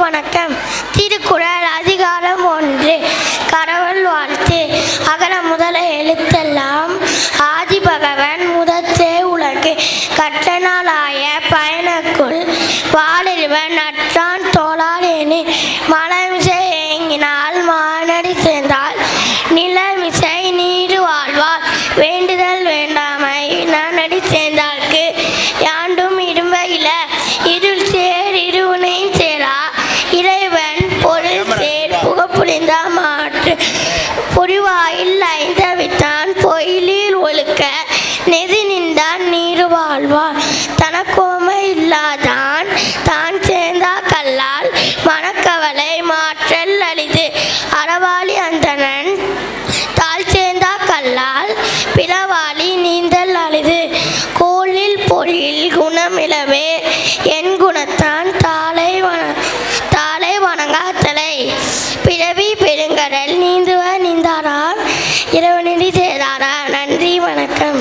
வணக்கம். திருக்குறள் அதிகாரம் 1. கடவுள் வாழ்த்து. அகர முதல எழுத்தெல்லாம் ஆதிபகவன் முதற்றே உலகு கற்றனாலாய பயணக்குள் வாழில்வன் நற்றான் தோளார் எனில் மலமிசை ஏங்கினால் மானடி சேர்ந்தால் நிலமிசை நீடு வாழ்வார் வேண்டுதல் வேண்டாமை நானடி சேர்ந்தார்க்கு யாண்டும் இடும்பையில இருள் சேர் இருவினை சேரா இறைவன் பொருள் சேர் புகப்புரிந்த மாற்று பொறிவாயில் ஐந்தவித்தான் பொயிலில் ஒழுக்க நெறி நின்றான் நீரு வாழ்வார் தனக்கோமை இல்லாதான் தான் சேர்ந்தா கல்லால் மனக்கவலை மாற்றல் அளிது அறவாளி அந்தணன் தாழ் சேர்ந்தா கல்லால் பிறவாளி நீந்தல் அளிது கோளில் பொறியில் குணமிலவே என் குணத்தான் தாளை வணங்காத்தலை பிறவி பெருங்கடல் நீந்துவ நீந்தாரார் இரவு நிதி சேராரா. நன்றி, வணக்கம்.